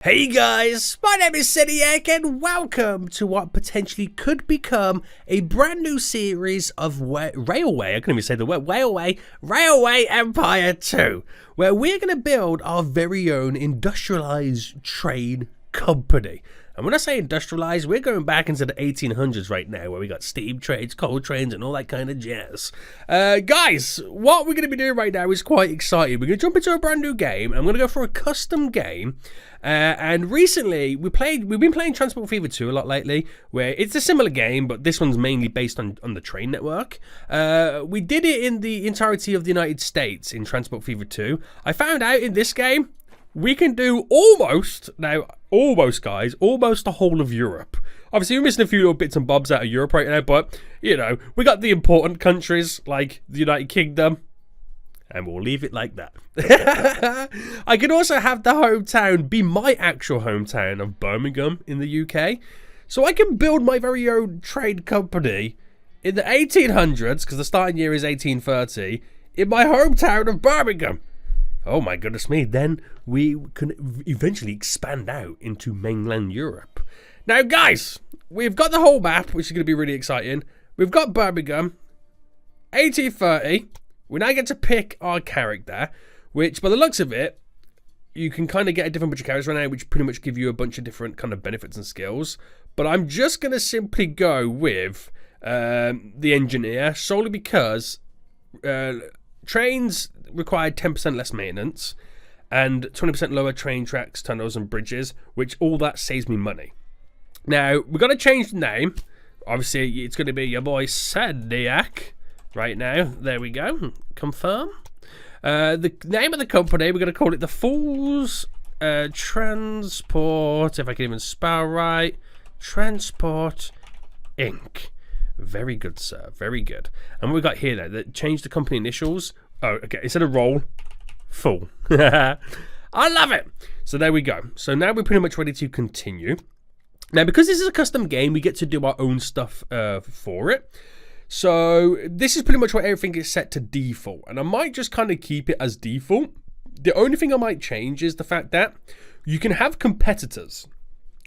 Hey guys, my name is Seniac and welcome to what potentially could become a brand new series of Railway, I couldn't even say the word, Railway Empire 2, where we're going to build our very own industrialized train company. And when I say industrialized, we're going back into the 1800s right now, where we got steam trains, coal trains, and all that kind of jazz. Guys, what we're going to be doing right now is quite exciting. We're going to jump into a brand new game. I'm going to go for a custom game. And recently, we've been playing Transport Fever 2 a lot lately, where it's a similar game, but this one's mainly based on the train network. We did it in the entirety of the United States in Transport Fever 2. I found out in this game, we can do almost the whole of Europe. Obviously, we're missing a few little bits and bobs out of Europe right now, but, you know, we got the important countries like the United Kingdom, and we'll leave it like that. I could also have the hometown be my actual hometown of Birmingham in the UK. So I can build my very own trade company in the 1800s, because the starting year is 1830, in my hometown of Birmingham. Oh my goodness me, then we can eventually expand out into mainland Europe. Now guys, we've got the whole map, which is going to be really exciting. We've got Birmingham, 1830. We now get to pick our character, which by the looks of it, you can kind of get a different bunch of characters right now, which pretty much give you a bunch of different kind of benefits and skills. But I'm just going to simply go with the engineer, solely because trains require 10% less maintenance and 20% lower train tracks, tunnels and bridges, which all that saves me money. Now, we've got to change the name. Obviously, it's going to be your boy Seniac right now. There we go. Confirm. The name of the company, we're going to call it the Fools Transport, if I can even spell right, Transport Inc. Very good, sir. Very good. And what we got here now, that change the company initials. Oh, okay. Instead of roll, full. I love it. So there we go. So now we're pretty much ready to continue. Now, because this is a custom game, we get to do our own stuff for it. So this is pretty much where everything is set to default. And I might just kind of keep it as default. The only thing I might change is the fact that you can have competitors,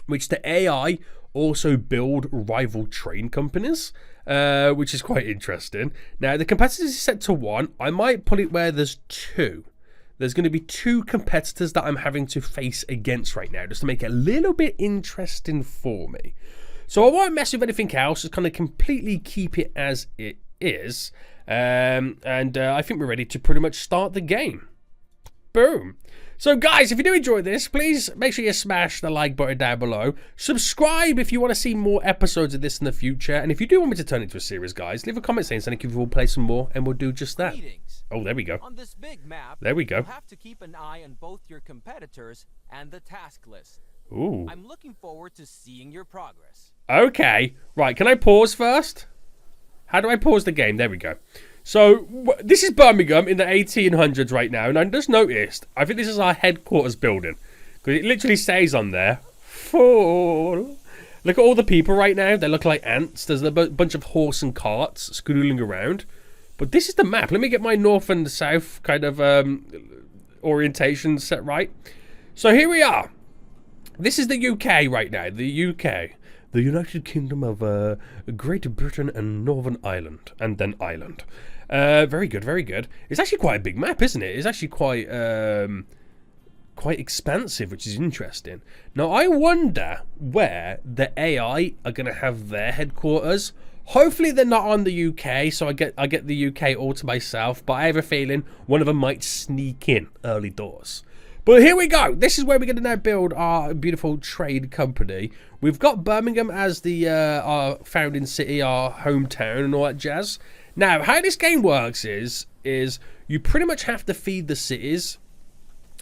which the AI also build rival train companies, which is quite interesting. Now, the competitors is set to 1. I might put it where there's 2. There's going to be 2 competitors that I'm having to face against right now, just to make it a little bit interesting for me. So I won't mess with anything else, just kind of completely keep it as it is. And I think we're ready to pretty much start the game. Boom. So guys, if you do enjoy this, please make sure you smash the like button down below. Subscribe if you want to see more episodes of this in the future. And if you do want me to turn it into a series, guys, leave a comment saying something if we'll play some more and we'll do just that. Oh, there we go. On this big map, there we go. You have to keep an eye on both your competitors and the task list. Ooh. I'm looking forward to seeing your progress. Okay. Right, can I pause first? How do I pause the game? There we go. So, this is Birmingham in the 1800s right now, and I just noticed, I think this is our headquarters building, because it literally says on there, full. Look at all the people right now, they look like ants. There's a bunch of horse and carts scrolling around, but this is the map. Let me get my north and south kind of orientation set right. So here we are. This is the UK right now, the UK. The United Kingdom of Great Britain and Northern Ireland, and then Ireland. Very good, very good. It's actually quite a big map, isn't it? It's actually quite expansive, which is interesting. Now, I wonder where the AI are going to have their headquarters. Hopefully, they're not on the UK, so I get the UK all to myself. But I have a feeling one of them might sneak in early doors. But here we go. This is where we're going to now build our beautiful trade company. We've got Birmingham as the our founding city, our hometown and all that jazz. Now, how this game works is you pretty much have to feed the cities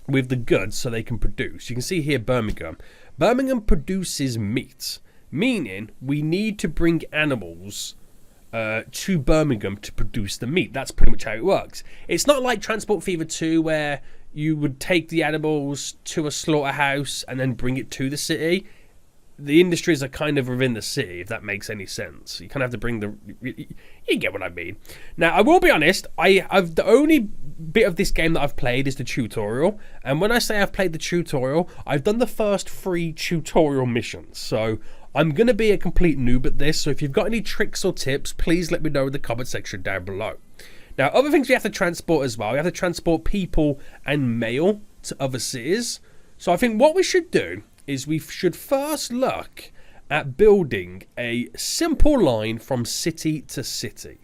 with the goods so they can produce. You can see here Birmingham. Birmingham produces meat, meaning we need to bring animals to Birmingham to produce the meat. That's pretty much how it works. It's not like Transport Fever 2 where you would take the animals to a slaughterhouse and then bring it to the city. the industries are kind of within the city, if that makes any sense. You kind of have to bring you get what I mean. Now, I will be honest, I've the only bit of this game that I've played is the tutorial. And when I say I've played the tutorial, I've done the first 3 tutorial missions. So I'm going to be a complete noob at this. So if you've got any tricks or tips, please let me know in the comment section down below. Now, other things we have to transport as well. We have to transport people and mail to other cities. So I think what we should do is we should first look at building a simple line from city to city.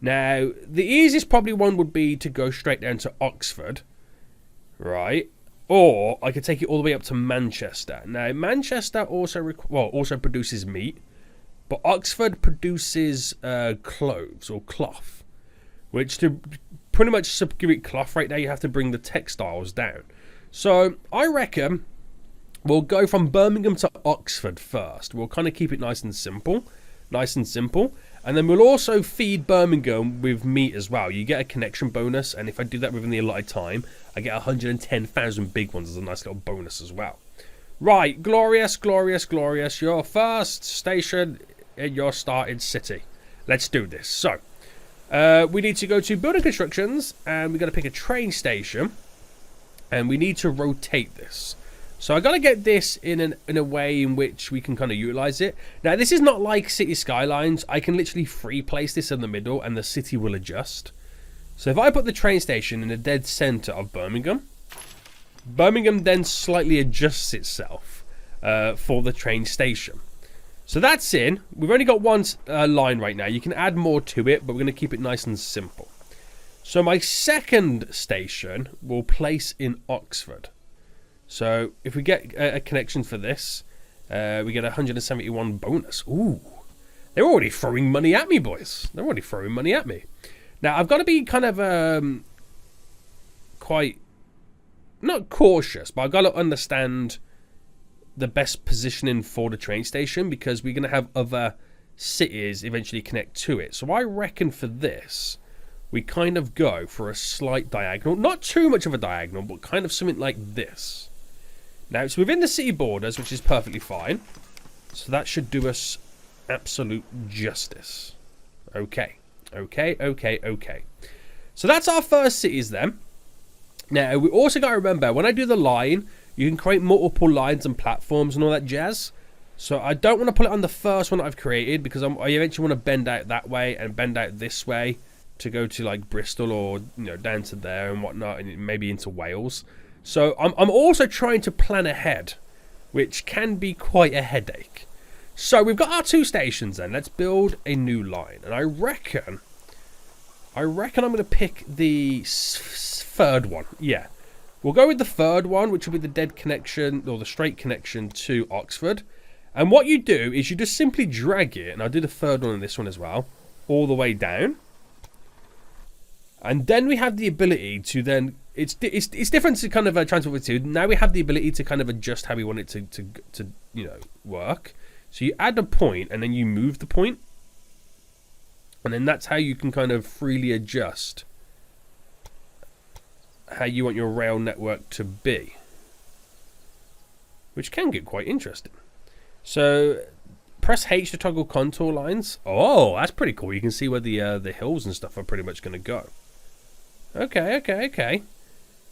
Now, the easiest probably one would be to go straight down to Oxford, right? Or I could take it all the way up to Manchester. Now, Manchester also produces meat, but Oxford produces clothes or cloth, which to pretty much subjugate cloth right now, you have to bring the textiles down. So I reckon we'll go from Birmingham to Oxford first. We'll kind of keep it nice and simple. And then we'll also feed Birmingham with meat as well. You get a connection bonus, and if I do that within the allotted time, I get 110,000 big ones as a nice little bonus as well. Right, glorious. Your first station in your started city. Let's do this. So, we need to go to building constructions, and we're going to pick a train station, and we need to rotate this. So I got to get this in a way in which we can kind of utilize it. Now, this is not like City Skylines. I can literally free place this in the middle and the city will adjust. So if I put the train station in the dead center of Birmingham, Birmingham then slightly adjusts itself for the train station. So that's in. We've only got one line right now. You can add more to it, but we're going to keep it nice and simple. So my second station will place in Oxford. So if we get a connection for this, we get 171 bonus. Ooh, they're already throwing money at me, boys. They're already throwing money at me. Now, I've got to be kind of quite, not cautious, but I've got to understand the best positioning for the train station because we're going to have other cities eventually connect to it. So I reckon for this, we kind of go for a slight diagonal. Not too much of a diagonal, but kind of something like this. Now, it's within the city borders, which is perfectly fine. So that should do us absolute justice. Okay. So that's our first cities then. Now, we also got to remember, when I do the line, you can create multiple lines and platforms and all that jazz. So I don't want to put it on the first one that I've created because I eventually want to bend out that way and bend out this way to go to like Bristol or down to there and whatnot, and maybe into Wales. So I'm also trying to plan ahead, which can be quite a headache. So we've got our 2 stations then. Let's build a new line. And I reckon I'm going to pick the third one. Yeah. We'll go with the third one, which will be the dead connection or the straight connection to Oxford. And what you do is you just simply drag it, and I'll do the third one and this one as well, all the way down. And then we have the ability to then... It's different to kind of transport with 2. Now we have the ability to kind of adjust how we want it to work. So you add a point and then you move the point. And then that's how you can kind of freely adjust how you want your rail network to be. Which can get quite interesting. So press H to toggle contour lines. Oh, that's pretty cool. You can see where the hills and stuff are pretty much going to go. Okay.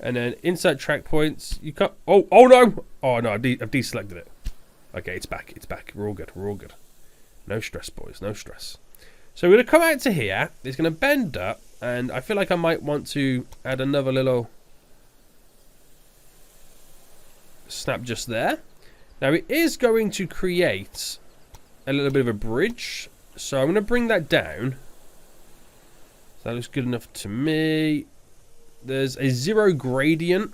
And then insert track points. You can't. Oh no! Oh no! I've deselected it. Okay, it's back. We're all good. No stress, boys. No stress. So we're gonna come out to here. It's gonna bend up, and I feel like I might want to add another little snap just there. Now it is going to create a little bit of a bridge, so I'm gonna bring that down. That looks good enough to me. There's a 0 gradient,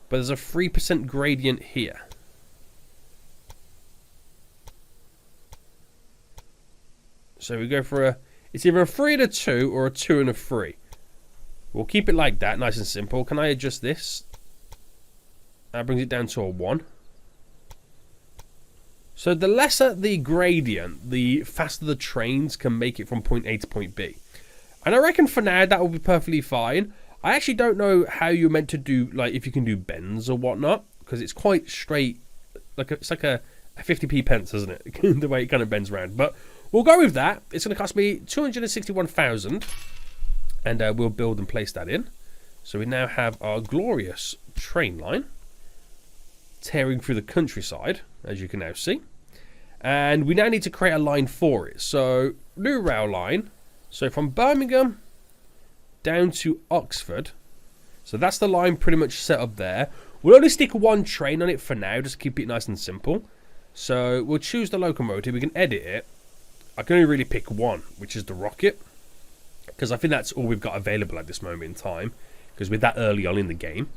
but there's a 3% gradient here. So we go for it's either a 3 and a 2 or a 2 and a 3. We'll keep it like that, nice and simple. Can I adjust this? That brings it down to a 1. So the lesser the gradient, the faster the trains can make it from point A to point B. And I reckon for now that will be perfectly fine. I actually don't know how you're meant to do, like if you can do bends or whatnot, because it's quite straight. It's like a 50p pence, isn't it? The way it kind of bends around. But we'll go with that. It's going to cost me 261,000. And we'll build and place that in. So we now have our glorious train line tearing through the countryside, as you can now see. And we now need to create a line for it. So, new rail line. So from Birmingham down to Oxford. So that's the line pretty much set up there. We'll only stick one train on it for now, just to keep it nice and simple. So we'll choose the locomotive. We can edit it. I can only really pick one, which is the rocket. Because I think that's all we've got available at this moment in time. Because we're that early on in the game.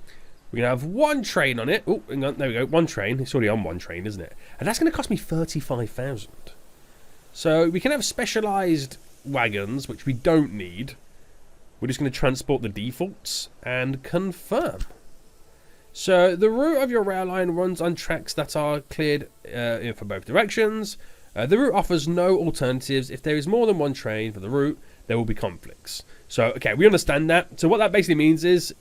We're going to have one train on it. Oh, hang on. There we go. One train. It's already on one train, isn't it? And that's going to cost me 35,000. So we can have specialised wagons, which we don't need. We're just going to transport the defaults and confirm. So the route of your rail line runs on tracks that are cleared for both directions. The route offers no alternatives. If there is more than one train for the route, there will be conflicts. So, okay, we understand that. So what that basically means is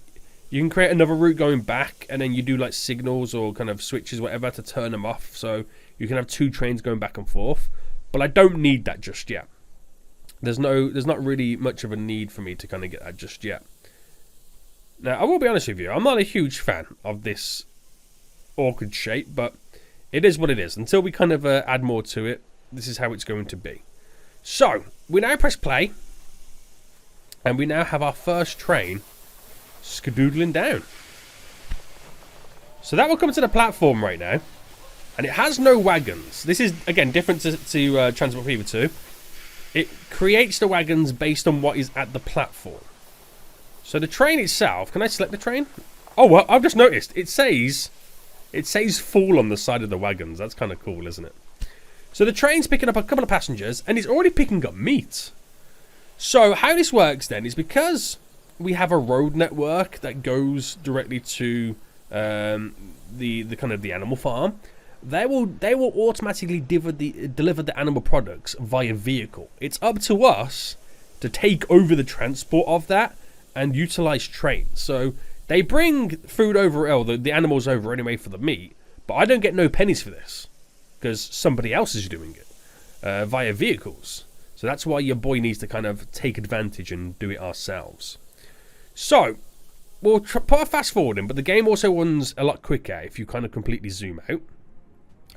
you can create another route going back, and then you do like signals or kind of switches, whatever, to turn them off. So you can have two trains going back and forth. But I don't need that just yet. There's not really much of a need for me to kind of get that just yet. Now, I will be honest with you, I'm not a huge fan of this awkward shape, but it is what it is. Until we kind of add more to it, this is how it's going to be. So, we now press play, and we now have our first train skedoodling down. So that will come to the platform right now, and it has no wagons. This is, again, different to Transport Fever 2. It creates the wagons based on what is at the platform. So the train itself, can I select the train? Oh, well, I've just noticed. It says full on the side of the wagons. That's kind of cool, isn't it? So the train's picking up a couple of passengers, and it's already picking up meat. So how this works then is because we have a road network that goes directly to the kind of the animal farm. They will automatically deliver the animal products via vehicle. It's up to us to take over the transport of that and utilize trains. So they bring food over, the animals over anyway for the meat, but I don't get no pennies for this because somebody else is doing it via vehicles. So that's why your boy needs to kind of take advantage and do it ourselves. So we'll put a fast forward in, but the game also runs a lot quicker if you kind of completely zoom out.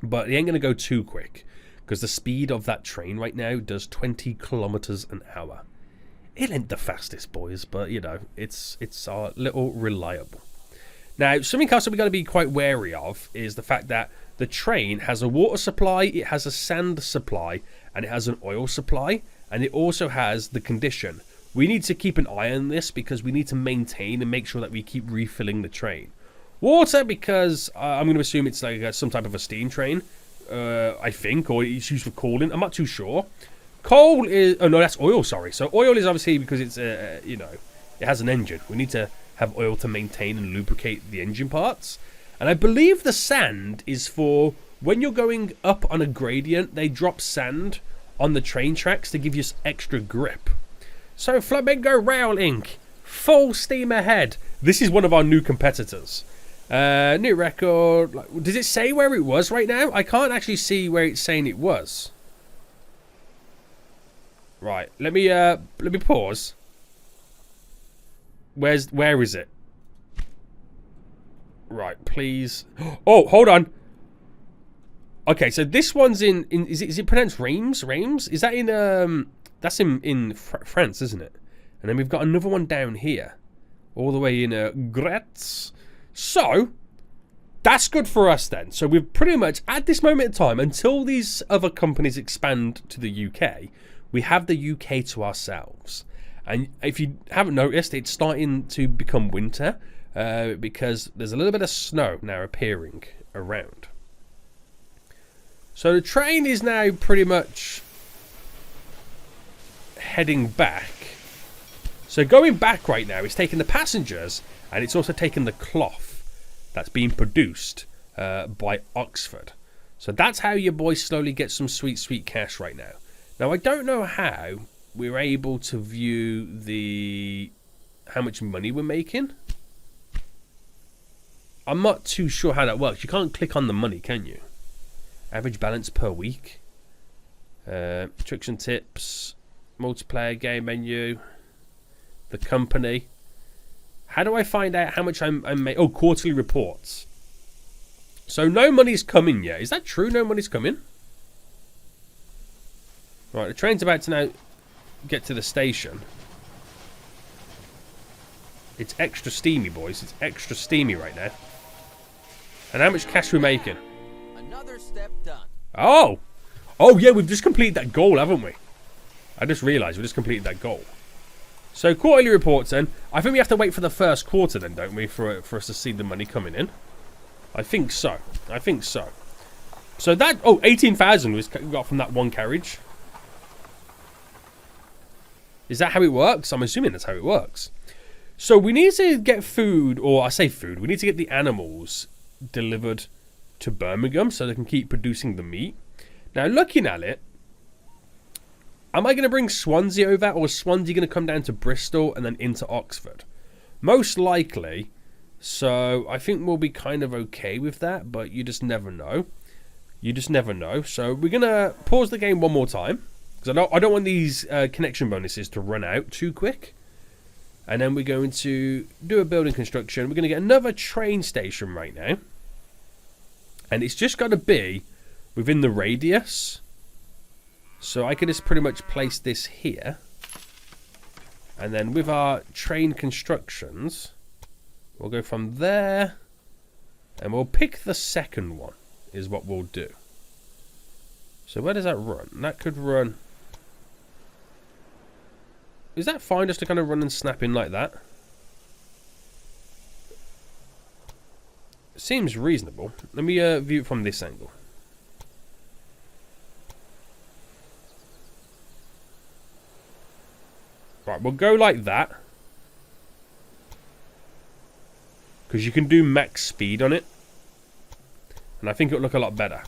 But it ain't going to go too quick because the speed of that train right now does 20 kilometers an hour. It ain't the fastest, boys, but, you know, it's a little reliable. Now, something else that we've got to be quite wary of is the fact that the train has a water supply, it has a sand supply, and it has an oil supply, and it also has the condition. We need to keep an eye on this because we need to maintain and make sure that we keep refilling the train. Water, because I'm going to assume it's like some type of a steam train, I think, or it's used for cooling. I'm not too sure. Coal is... Oh, no, that's oil, sorry. So oil is obviously because it's, you know, it has an engine. We need to have oil to maintain and lubricate the engine parts. And I believe the sand is for when you're going up on a gradient, they drop sand on the train tracks to give you extra grip. So Flamingo Rail Inc., full steam ahead. This is one of our new competitors. New record. Does it say where it was right now? I can't actually see where it's saying it was. Right, let me pause. Where is it? Right, please. Oh, hold on. Okay, so this one's in is it pronounced Reims? Reims? Is that in that's in France, isn't it? And then we've got another one down here, all the way in Gretz. So that's good for us then. So we've pretty much at this moment in time, until these other companies expand to the UK, we have the UK to ourselves. And if you haven't noticed, it's starting to become winter because there's a little bit of snow now appearing around. So the train is now pretty much heading back. So going back right now, it's taking the passengers and it's also taking the cloth that's being produced by Oxford. So that's how your boy slowly gets some sweet, sweet cash right now. Now, I don't know how we're able to view how much money we're making. I'm not too sure how that works. You can't click on the money, can you? Average balance per week. Tricks and tips. Multiplayer game menu. The company. How do I find out how much I'm making? Oh, quarterly reports. So no money's coming yet. Is that true? No money's coming? Right, the train's about to now get to the station. It's extra steamy, boys. It's extra steamy right now. And how much cash are we making? Another step done. Oh! Oh, yeah, we've just completed that goal, haven't we? I just realised we just completed that goal. So, quarterly reports then. I think we have to wait for the first quarter then, don't we? For us to see the money coming in. I think so. I think so. So that... Oh, 18,000 we got from that one carriage. Is that how it works? I'm assuming that's how it works. So we need to get food, or I say food, we need to get the animals delivered to Birmingham so they can keep producing the meat. Now, looking at it, am I going to bring Swansea over, or is Swansea going to come down to Bristol and then into Oxford? Most likely, so I think we'll be kind of okay with that, but you just never know. You just never know. So we're going to pause the game one more time, because I don't want these connection bonuses to run out too quick. And then we're going to do a building construction. We're going to get another train station right now. And it's just got to be within the radius. So I can just pretty much place this here. And then with our train constructions, we'll go from there. And we'll pick the second one, is what we'll do. So where does that run? That could run... Is that fine just to kind of run and snap in like that? Seems reasonable. Let me view it from this angle. Right, we'll go like that. Because you can do max speed on it. And I think it'll look a lot better.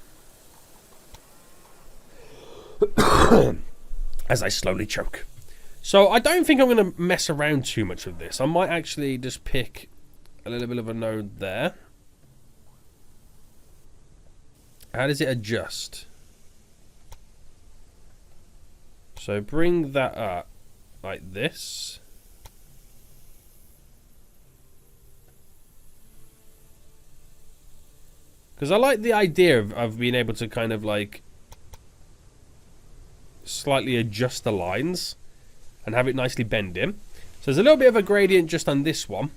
As I slowly choke. So I don't think I'm going to mess around too much with this. I might actually just pick a little bit of a node there. How does it adjust? So bring that up like this. Because I like the idea of being able to kind of like slightly adjust the lines and have it nicely bend in. So there's a little bit of a gradient just on this one,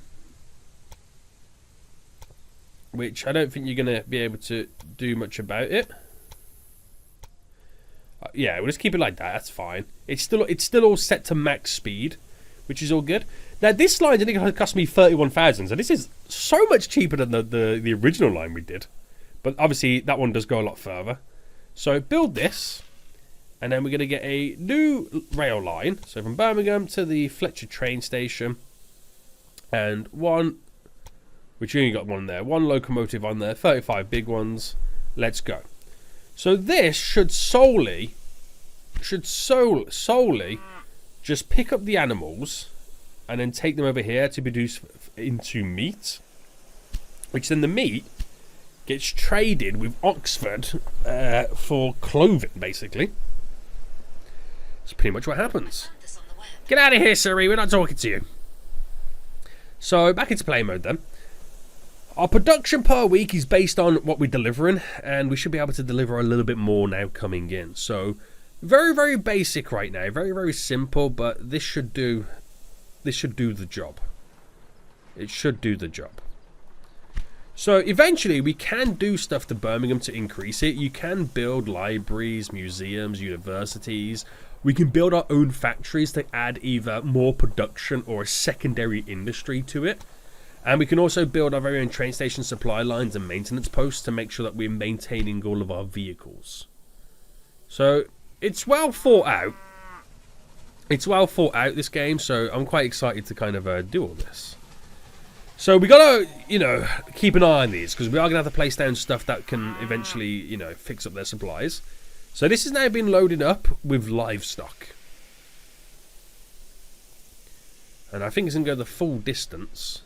which I don't think you're going to be able to do much about it. Yeah, we'll just keep it like that. That's fine. It's still all set to max speed, which is all good. Now this line only cost me 31,000, so this is so much cheaper than the original line we did. But obviously that one does go a lot further. So build this. And then we're going to get a new rail line. So from Birmingham to the Fletcher train station. And one, which you only got one there. One locomotive on there. 35 big ones. Let's go. So this should solely just pick up the animals. And then take them over here to produce into meat. Which then the meat gets traded with Oxford for clothing, basically. That's pretty much what happens. Get out of here, Siri. We're not talking to you. So, back into play mode then. Our production per week is based on what we're delivering, and we should be able to deliver a little bit more now coming in. So, very, very basic right now. Very, very simple, but this should do the job. It should do the job. So, eventually, we can do stuff to Birmingham to increase it. You can build libraries, museums, universities. We can build our own factories to add either more production or a secondary industry to it. And we can also build our very own train station supply lines and maintenance posts to make sure that we're maintaining all of our vehicles. So it's well thought out. It's well thought out, this game, so I'm quite excited to kind of do all this. So we got to, keep an eye on these, because we are going to have to place down stuff that can eventually, fix up their supplies. So this has now been loaded up with livestock. And I think it's going to go the full distance.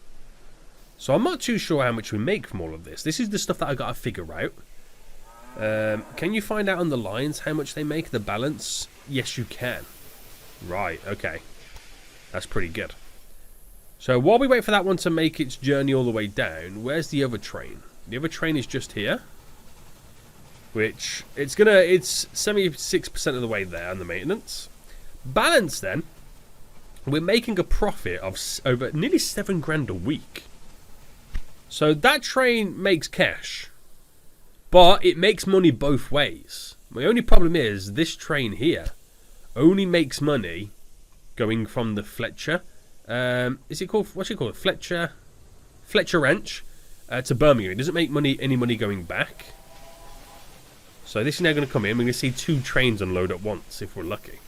So I'm not too sure how much we make from all of this. This is the stuff that I got to figure out. Can you find out on the lines how much they make, the balance? Yes, you can. Right, okay. That's pretty good. So while we wait for that one to make its journey all the way down, where's the other train? The other train is just here. Which, it's 76% of the way there on the maintenance. Balance then, we're making a profit of over nearly 7 grand a week. So that train makes cash. But it makes money both ways. My only problem is this train here only makes money going from the Fletcher. Is it called, what's it called? Fletcher Ranch to Birmingham. It doesn't make any money going back. So this is now going to come in. We're going to see 2 trains unload at once if we're lucky.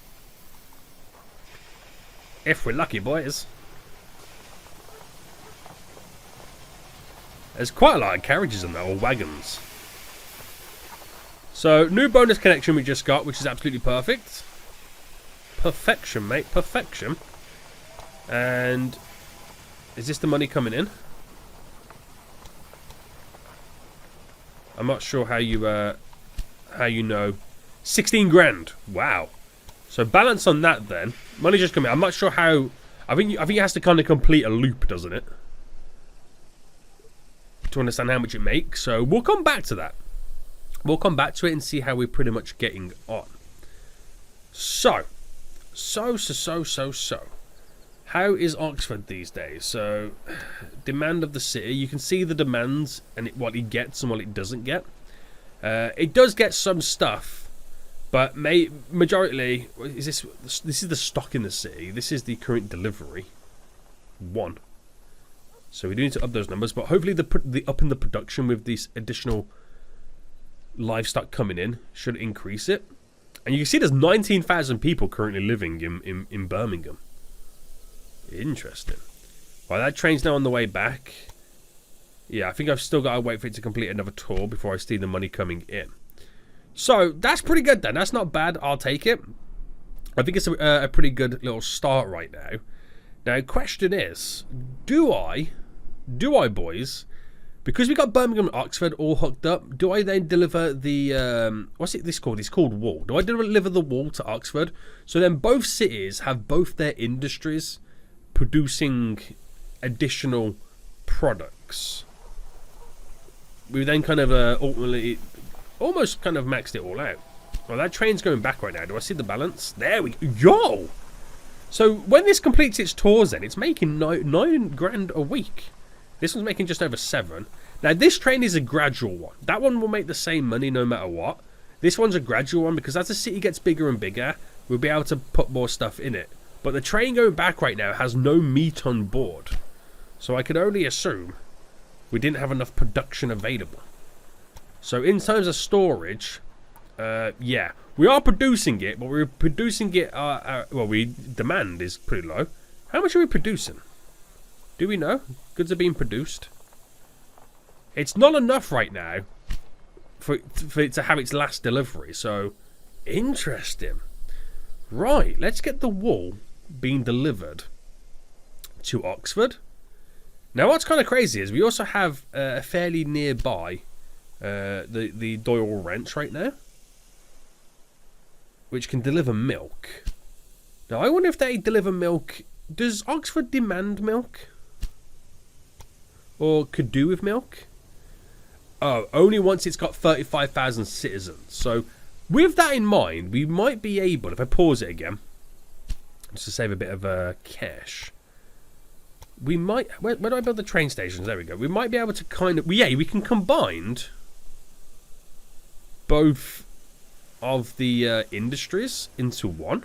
If we're lucky, boys. There's quite a lot of carriages in there, or wagons. So, new bonus connection we just got, which is absolutely perfect. Perfection, mate. Perfection. And is this the money coming in? I'm not sure how you know. 16 grand. Wow. So balance on that then. Money just coming in. I'm not sure how. I think it has to kind of complete a loop, doesn't it? To understand how much it makes. So we'll come back to that. We'll come back to it and see how we're pretty much getting on. So. How is Oxford these days? So, demand of the city. You can see the demands and what it gets and what it doesn't get. It does get some stuff, but majority is this. This is the stock in the city. This is the current delivery. 1. So we do need to up those numbers, but hopefully the up in the production with these additional livestock coming in should increase it. And you can see there's 19,000 people currently living in Birmingham. Interesting. Well, that train's now on the way back. Yeah, I think I've still got to wait for it to complete another tour before I see the money coming in. So, that's pretty good then. That's not bad. I'll take it. I think it's a pretty good little start right now. Now, question is, do I, boys, because we got Birmingham and Oxford all hooked up, do I then deliver the, what's this called? It's called Wool. Do I deliver the wool to Oxford? So then both cities have both their industries producing additional products. We then kind of ultimately, almost kind of maxed it all out. Well, that train's going back right now. Do I see the balance? There we go. Yo! So when this completes its tours then, it's making 9 grand a week. This one's making just over 7. Now, this train is a gradual one. That one will make the same money no matter what. This one's a gradual one because as the city gets bigger and bigger, we'll be able to put more stuff in it. But the train going back right now has no meat on board. So I could only assume we didn't have enough production available. So in terms of storage, yeah, we are producing it, but we're producing it, demand is pretty low. How much are we producing? Do we know? Goods are being produced. It's not enough right now for it to have its last delivery. So, interesting. Right, let's get the wool being delivered to Oxford. Now, what's kind of crazy is we also have a fairly nearby the Doyle Ranch right now, which can deliver milk. Now, I wonder if they deliver milk. Does Oxford demand milk? Or could do with milk? Oh, only once it's got 35,000 citizens. So, with that in mind, we might be able, if I pause it again, just to save a bit of cash, we might, where do I build the train stations? There we go. We might be able to kind of, yeah, we can combine both of the industries into one.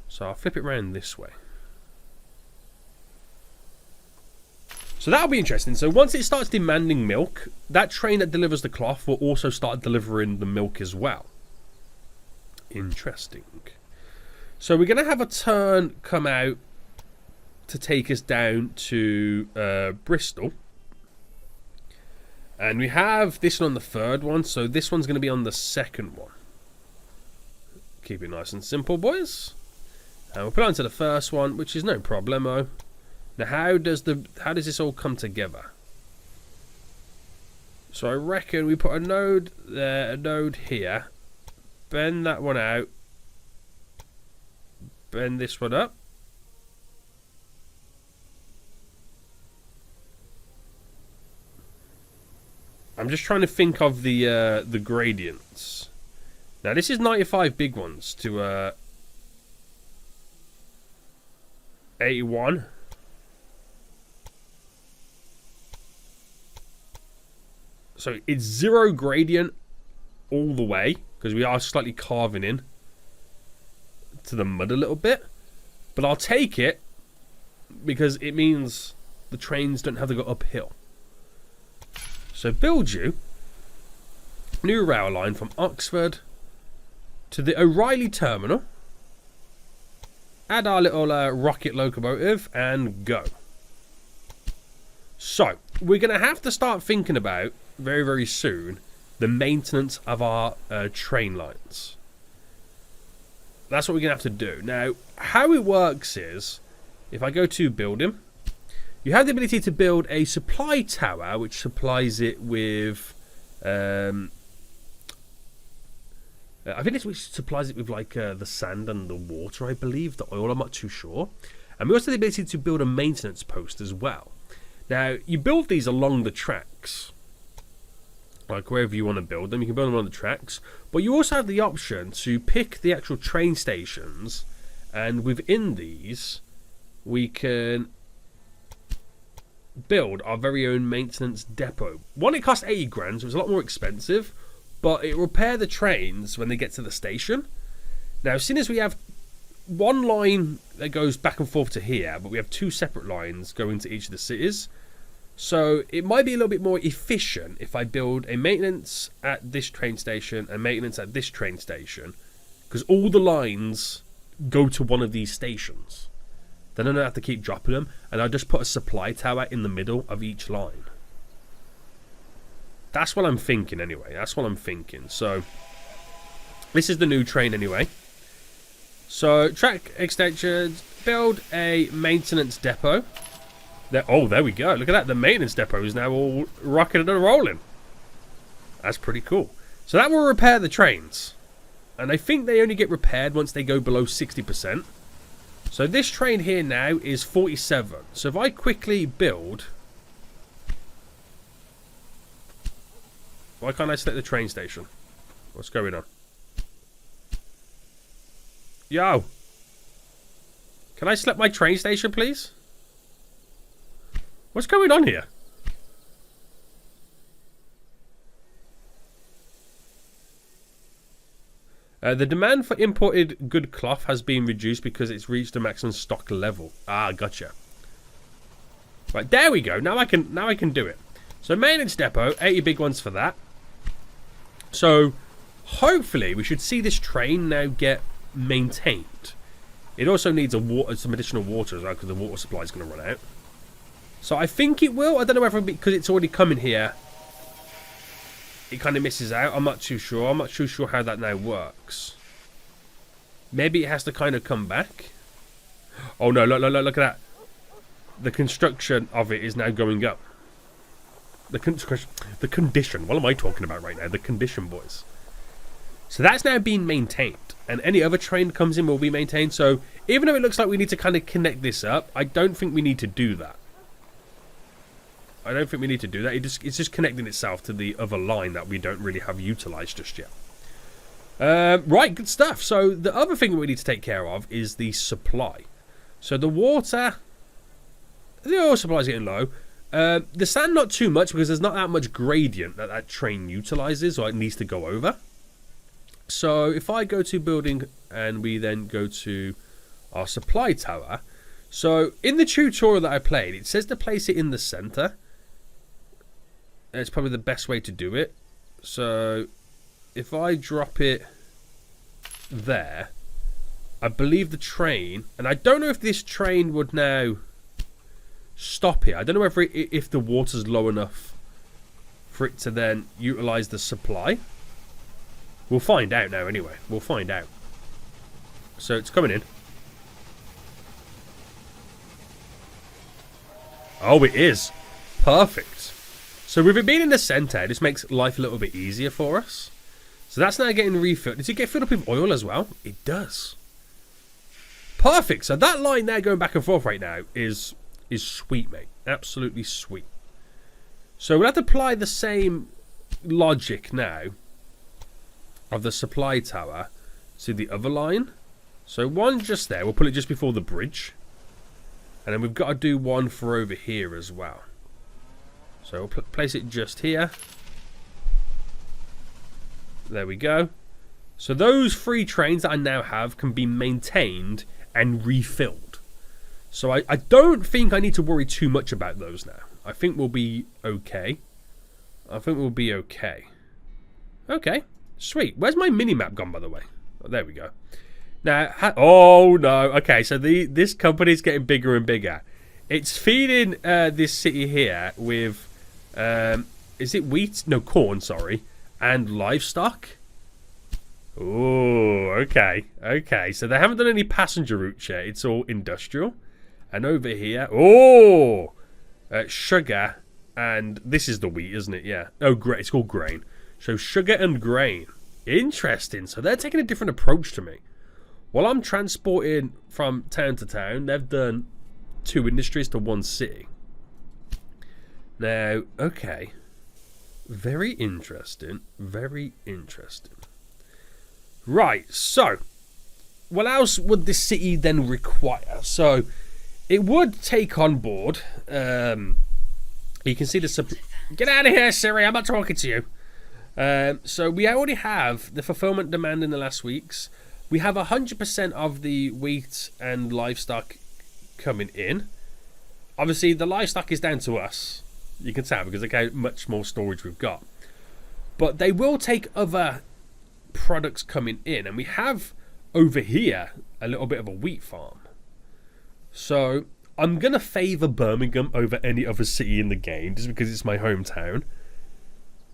So I'll flip it around this way. So that'll be interesting. So once it starts demanding milk, that train that delivers the cloth will also start delivering the milk as well. Interesting. So we're going to have a turn come out to take us down to Bristol. And we have this one on the third one. So this one's going to be on the second one. Keep it nice and simple, boys. And we'll put it onto the first one, which is no problemo. Now, how does this all come together? So I reckon we put a node there, a node here. Bend that one out. Bend this one up. I'm just trying to think of the gradients. Now this is 95 big ones to 81. So it's 0 gradient all the way because we are slightly carving in to the mud a little bit. But I'll take it because it means the trains don't have to go uphill. So build you new rail line from Oxford to the O'Reilly terminal. Add our little rocket locomotive and go. So we're going to have to start thinking about very, very soon the maintenance of our train lines. That's what we're going to have to do. Now, how it works is, if I go to building, you have the ability to build a supply tower which supplies it with I think it's which supplies it with like the sand and the water, I believe, the oil, I'm not too sure. And we also have the ability to build a maintenance post as well. Now, you build these along the tracks, like wherever you want to build them, you can build them on the tracks. But you also have the option to pick the actual train stations, and within these, we can build our very own maintenance depot. One, it costs 80 grand, so it's a lot more expensive, but it will repair the trains when they get to the station. Now, as soon as we have one line that goes back and forth to here, but we have 2 separate lines going to each of the cities, so it might be a little bit more efficient if I build a maintenance at this train station and maintenance at this train station, because all the lines go to one of these stations. Then I don't have to keep dropping them, and I just put a supply tower in the middle of each line. That's what I'm thinking anyway. That's what I'm thinking. So this is the new train anyway. So track extensions, build a maintenance depot. There we go. Look at that. The maintenance depot is now all rocking and rolling. That's pretty cool. So that will repair the trains. And I think they only get repaired once they go below 60%. So this train here now is 47. So if I quickly build... Why can't I select the train station? What's going on? Yo! Can I select my train station, please? What's going on here? The demand for imported good cloth has been reduced because it's reached the maximum stock level. Ah, gotcha. Right, there we go. Now I can do it. So maintenance depot, 80 big ones for that. So hopefully we should see this train now get maintained. It also needs some additional water as well, because the water supply is going to run out. So I think it will. I don't know whether because it's already coming here, it kind of misses out. I'm not too sure. I'm not too sure how that now works. Maybe it has to kind of come back. Oh no, look at that. The construction of it is now going up. The condition. What am I talking about right now? The condition, boys. So that's now being maintained. And any other train that comes in will be maintained. So even though it looks like we need to kind of connect this up, I don't think we need to do that. I don't think we need to do that. It's just connecting itself to the other line that we don't really have utilised just yet. Right, good stuff. So the other thing we need to take care of is the supply. So the water, the oil supply is getting low. The sand not too much because there's not that much gradient that train utilises or it needs to go over. So if I go to building and we then go to our supply tower. So in the tutorial that I played, it says to place it in the centre. It's probably the best way to do it. So if I drop it there, I believe the train, and I don't know if this train would now stop here. I don't know if the water's low enough for it to then utilise the supply. We'll find out now anyway. We'll find out. So it's coming in. Oh, it is. Perfect. So with it being in the centre, this makes life a little bit easier for us. So that's now getting refilled. Does it get filled up with oil as well? It does. Perfect. So that line there going back and forth right now is sweet, mate. Absolutely sweet. So we'll have to apply the same logic now of the supply tower to the other line. So one just there. We'll put it just before the bridge. And then we've got to do one for over here as well. So we'll place it just here. There we go. So those 3 trains that I now have can be maintained and refilled. So I don't think I need to worry too much about those now. I think we'll be okay. Okay, sweet. Where's my mini-map gone, by the way? Oh, there we go. Now, oh no. Okay, so this company's getting bigger and bigger. It's feeding this city here with, is it wheat? No, corn, sorry. And livestock. Oh, okay. Okay, so they haven't done any passenger routes yet. It's all industrial. And over here, oh, sugar. And this is the wheat, isn't it? Yeah. Oh, it's called grain. So sugar and grain. Interesting. So they're taking a different approach to me. While I'm transporting from town to town, they've done 2 industries to 1 city. Now, okay. Very interesting. Very interesting. Right, so what else would this city then require? So it would take on board. You can see the get out of here, Siri. I'm not talking to you. So we already have the fulfillment demand in the last weeks. We have 100% of the wheat and livestock coming in. Obviously, the livestock is down to us. You can tell because look how much more storage we've got. But they will take other products coming in. And we have over here a little bit of a wheat farm. So I'm going to favour Birmingham over any other city in the game just because it's my hometown.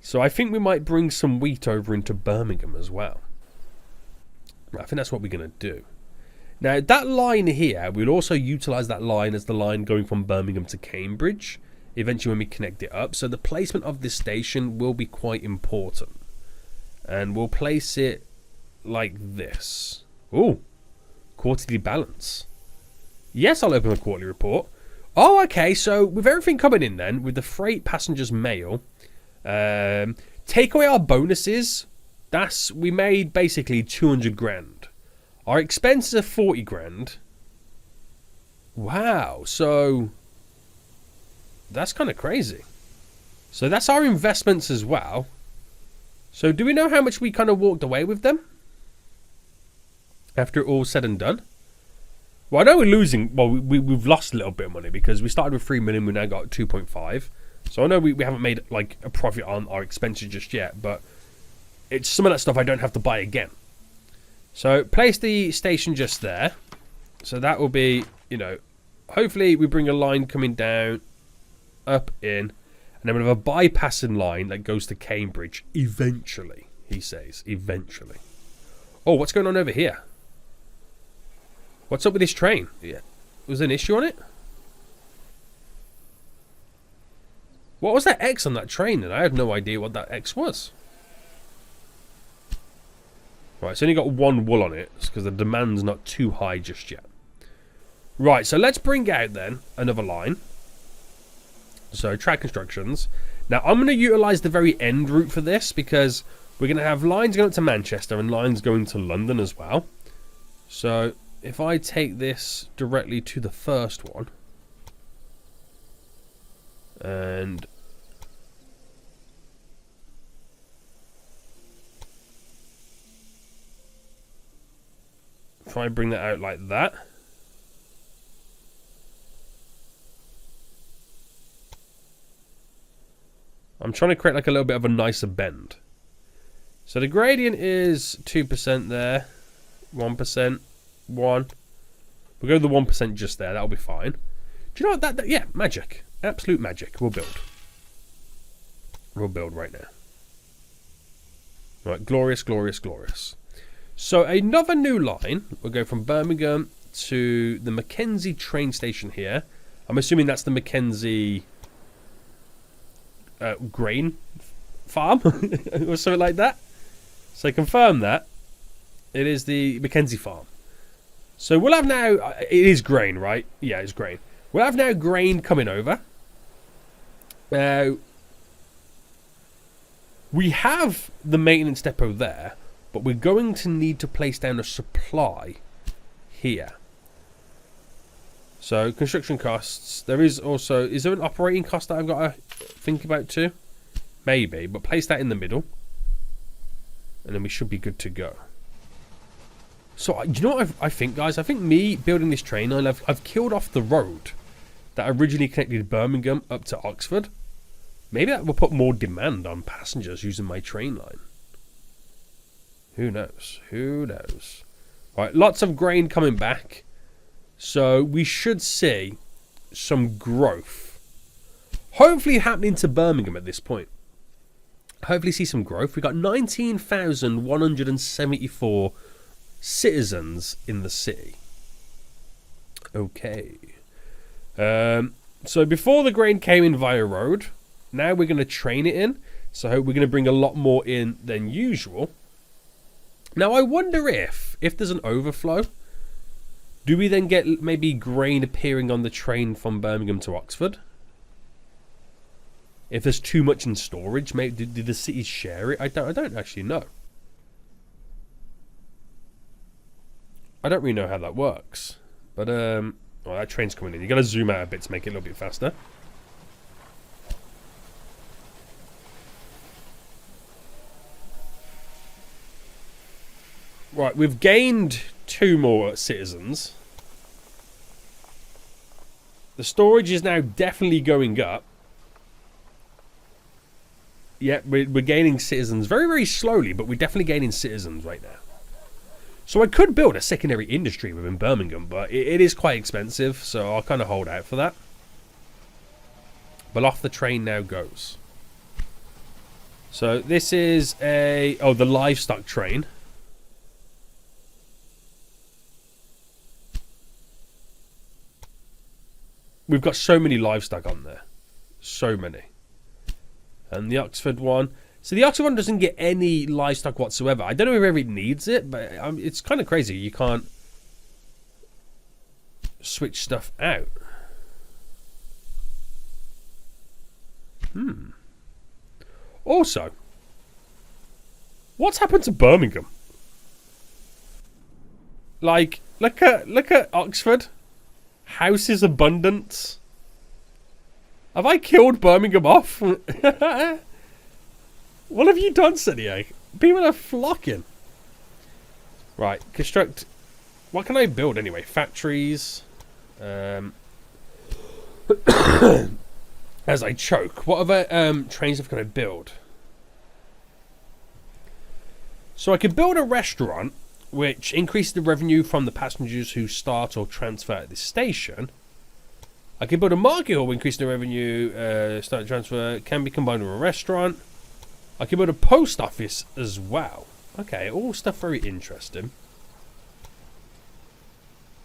So I think we might bring some wheat over into Birmingham as well. I think that's what we're going to do. Now, that line here, we'll also utilise that line as the line going from Birmingham to Cambridge, eventually when we connect it up. So the placement of this station will be quite important. And we'll place it like this. Oh, quarterly balance. Yes, I'll open the quarterly report. Oh, okay, so with everything coming in then, with the freight, passengers, mail, take away our bonuses. We made basically 200 grand. Our expenses are 40 grand. Wow, so that's kind of crazy. So that's our investments as well. So do we know how much we kind of walked away with them? After all said and done? Well, I know we're losing. Well, we've lost a little bit of money because we started with 3 million. We now got 2.5. So I know we haven't made like a profit on our expenses just yet. But it's some of that stuff I don't have to buy again. So place the station just there. So that will be, you know, hopefully we bring a line coming down, up, in. And then we have a bypassing line that goes to Cambridge eventually, he says. Eventually. Oh, what's going on over here? What's up with this train? Yeah. Was there an issue on it? What was that X on that train then? I had no idea what that X was. Right, it's only got 1 wool on it because the demand's not too high just yet. Right, so let's bring out then another line. So, track constructions. Now, I'm going to utilise the very end route for this because we're going to have lines going up to Manchester and lines going to London as well. So, if I take this directly to the first one, and if I bring that out like that, I'm trying to create like a little bit of a nicer bend. So the gradient is 2% there, 1%, 1. We'll go to the 1% just there. That'll be fine. Do you know what? Yeah, magic. Absolute magic. We'll build. We'll build right now. Right, glorious, glorious, glorious. So another new line. We'll go from Birmingham to the Mackenzie train station here. I'm assuming that's the Mackenzie grain farm or something like that. So confirm that it is the Mackenzie farm. So we'll have now. It is grain, right? Yeah, it's grain. We'll have now grain coming over. We have the maintenance depot there, but we're going to need to place down a supply here. So construction costs. There is also. Is there an operating cost that I've got to think about too? Maybe, but place that in the middle, and then we should be good to go. So, you know what I think, guys? I think me building this train line, I've killed off the road that originally connected Birmingham up to Oxford. Maybe that will put more demand on passengers using my train line. Who knows? Who knows? Right, lots of grain coming back. So, we should see some growth. Hopefully happening to Birmingham at this point. Hopefully see some growth. We've got 19,174 citizens in the city. Okay. So before the grain came in via road, now we're going to train it in. So we're going to bring a lot more in than usual. Now I wonder if there's an overflow, do we then get maybe grain appearing on the train from Birmingham to Oxford? If there's too much in storage, maybe did the cities share it? I don't actually know. I don't really know how that works. But well, that train's coming in. You got to zoom out a bit to make it a little bit faster. Right, we've gained 2 more citizens. The storage is now definitely going up. Yeah, we're gaining citizens very, very slowly, but we're definitely gaining citizens right now. So I could build a secondary industry within Birmingham, but it is quite expensive, so I'll kind of hold out for that. But off the train now goes. So this is the livestock train. We've got so many livestock on there. So many. And the Oxford one. So the Oxford one doesn't get any livestock whatsoever. I don't know if it needs it, but it's kind of crazy. You can't switch stuff out. Also, what's happened to Birmingham? Like, look at Oxford. Houses abundance. Have I killed Birmingham off? What have you done, City? People are flocking. Right, construct. What can I build anyway? Factories. As I choke. What other trains have I got to build? So I could build a restaurant, which increases the revenue from the passengers who start or transfer at this station. I could build a market hall, increasing the revenue, start and transfer, can be combined with a restaurant. I could build a post office as well. Okay, all stuff very interesting.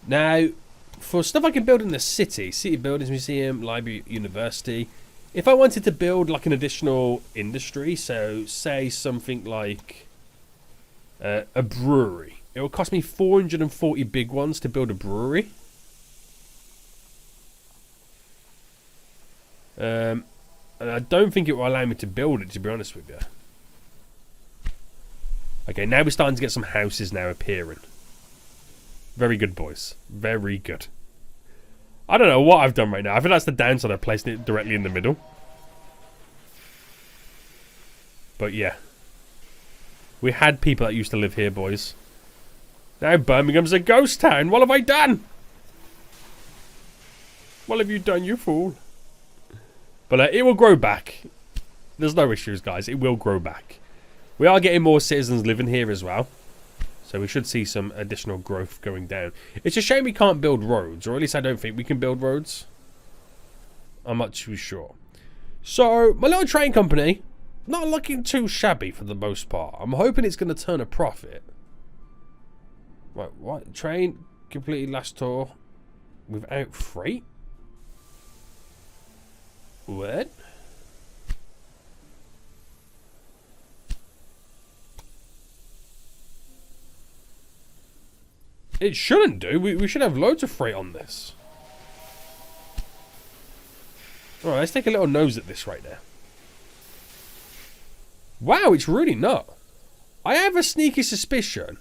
Now, for stuff I can build in the city buildings, museum, library, university. If I wanted to build like an additional industry, so say something like a brewery. It will cost me 440 big ones to build a brewery. And I don't think it will allow me to build it, to be honest with you. Okay, now we're starting to get some houses now appearing. Very good, boys. Very good. I don't know what I've done right now. I think that's the downside of placing it directly in the middle. But yeah. We had people that used to live here, boys. Now Birmingham's a ghost town. What have I done? What have you done, you fool? But it will grow back. There's no issues, guys. It will grow back. We are getting more citizens living here as well. So we should see some additional growth going down. It's a shame we can't build roads. Or at least I don't think we can build roads. I'm not too sure. So, my little train company, not looking too shabby for the most part. I'm hoping it's going to turn a profit. Right, what? Train completed last tour without freight? What? It shouldn't do. We should have loads of freight on this. Alright, let's take a little nose at this right there. Wow, it's really not. I have a sneaky suspicion,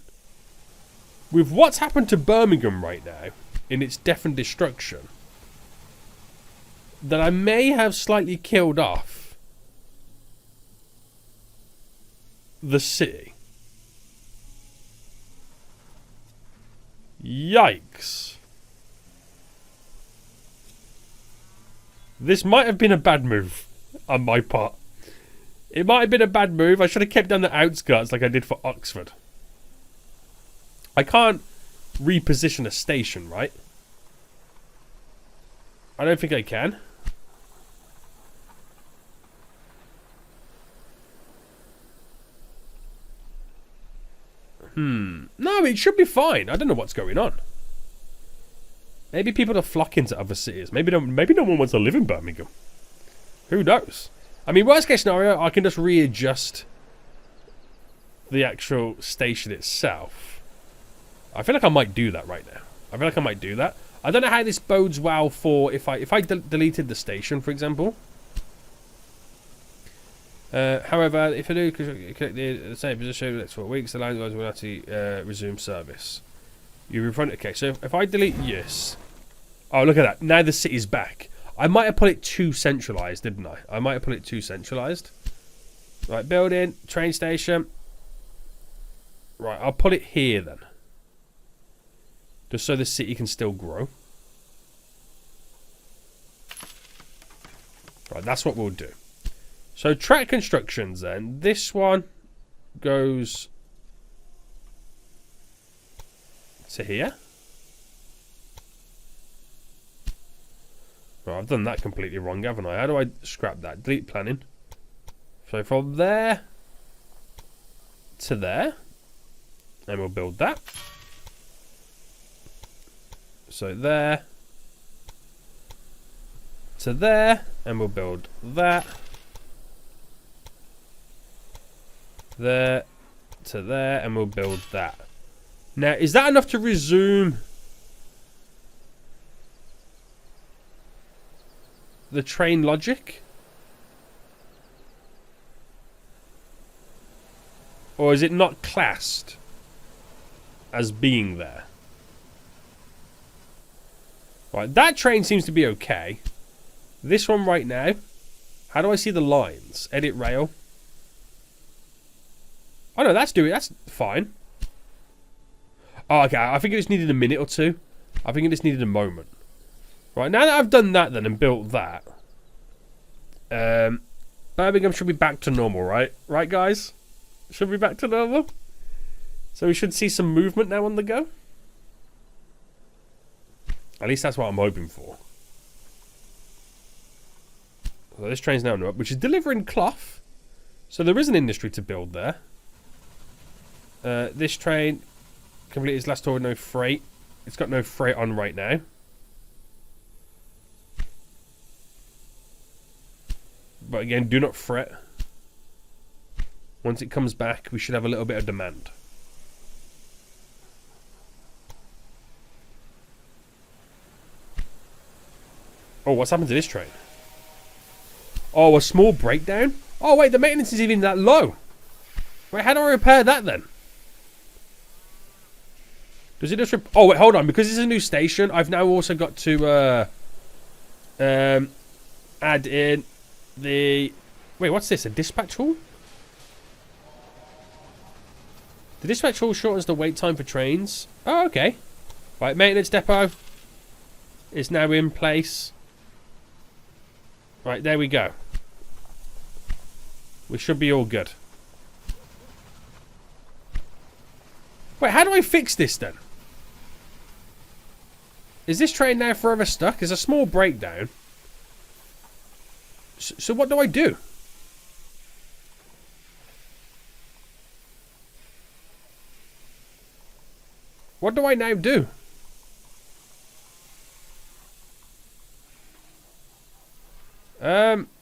with what's happened to Birmingham right now, in its death and destruction, that I may have slightly killed off the city. Yikes. This might have been a bad move on my part. It might have been a bad move. I should have kept down the outskirts like I did for Oxford. I can't reposition a station, right? I don't think I can. No, it should be fine. I don't know what's going on. Maybe people are flocking to other cities. Maybe no one wants to live in Birmingham. Who knows? I mean, worst case scenario, I can just readjust the actual station itself. I feel like I might do that right now. I feel like I might do that. I don't know how this bodes well for if I deleted the station, for example. However, if I do click the same position for the next 4 weeks, the line will actually resume service. You refund. Okay, so if I delete yes. Oh, look at that. Now the city's back. I might have put it too centralised, didn't I? I might have put it too centralised. Right, building, train station. Right, I'll put it here then. Just so the city can still grow. Right, that's what we'll do. So track constructions then. This one goes to here. Right, I've done that completely wrong, haven't I? How do I scrap that? Delete planning. So from there to there. And we'll build that. So there to there. And we'll build that. There to there. And we'll build that. Now, is that enough to resume the train logic? Or is it not classed as being there? Right, that train seems to be okay. This one right now, how do I see the lines? Edit rail. Oh no, that's fine. Oh, okay, I think it just needed a minute or two. I think it just needed a moment. Right, now that I've done that then and built that, Birmingham should be back to normal, right? Right, guys? Should be back to normal? So we should see some movement now on the go? At least that's what I'm hoping for. So this train's now up, which is delivering cloth. So there is an industry to build there. This train completed its last tour with no freight. It's got no freight on right now. But again, do not fret. Once it comes back, we should have a little bit of demand. Oh, what's happened to this train? Oh, a small breakdown? Oh, wait, the maintenance is even that low. Wait, how do I repair that then? Does it just... Oh, wait, hold on. Because it's a new station, I've now also got to add in the... Wait, what's this? A dispatch hall? The dispatch hall shortens the wait time for trains. Oh, okay. Right, maintenance depot is now in place. Right, there we go. We should be all good. Wait, how do I fix this then? Is this train now forever stuck? There's a small breakdown. So what do I do? What do I now do?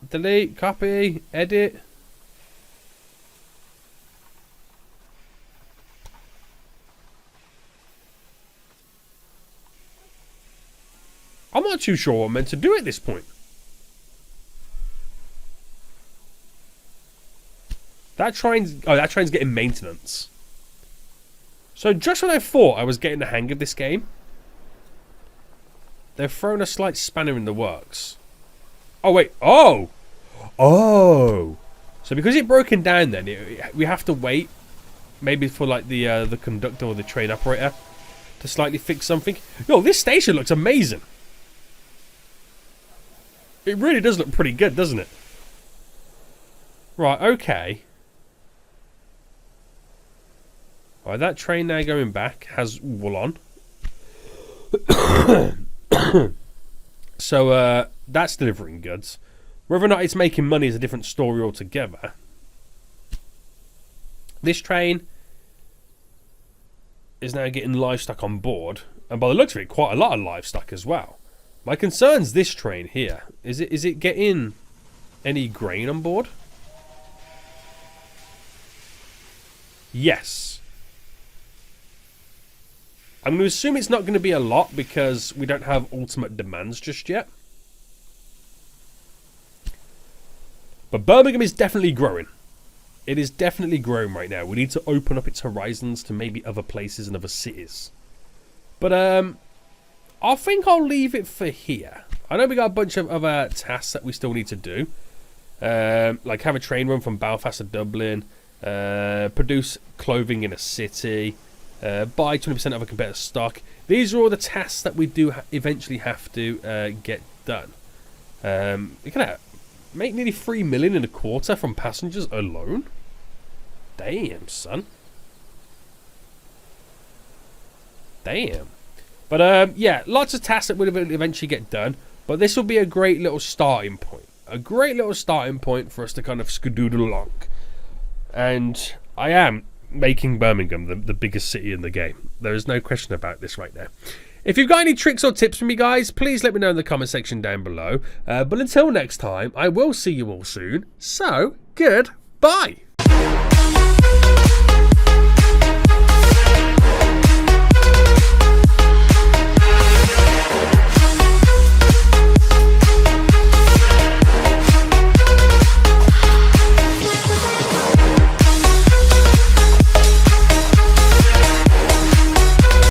Delete, copy, edit. I'm not too sure what I'm meant to do at this point. That train's getting maintenance. So just when I thought I was getting the hang of this game, they've thrown a slight spanner in the works. Oh wait, oh! So because it's broken down then, we have to wait, maybe for like the conductor or the train operator to slightly fix something. Yo, this station looks amazing. It really does look pretty good, doesn't it? Right, okay. Right, that train now going back has wool on. So, that's delivering goods. Whether or not it's making money is a different story altogether. This train is now getting livestock on board. And by the looks of it, quite a lot of livestock as well. My concern's this train here. Is it getting any grain on board? Yes. I'm going to assume it's not going to be a lot because we don't have ultimate demands just yet. But Birmingham is definitely growing. It is definitely growing right now. We need to open up its horizons to maybe other places and other cities. But I think I'll leave it for here. I know we got a bunch of other tasks that we still need to do. Like have a train run from Belfast to Dublin. Produce clothing in a city. Buy 20% of a competitor's stock. These are all the tasks that we do eventually have to get done. You're gonna make nearly 3 million in a quarter from passengers alone. Damn, son. Damn. But yeah, lots of tasks that will eventually get done. But this will be a great little starting point. A great little starting point for us to kind of skedoodle along. And I am making Birmingham the biggest city in the game. There is no question about this right now. If you've got any tricks or tips for me, guys, please let me know in the comment section down below. But until next time, I will see you all soon. So, goodbye.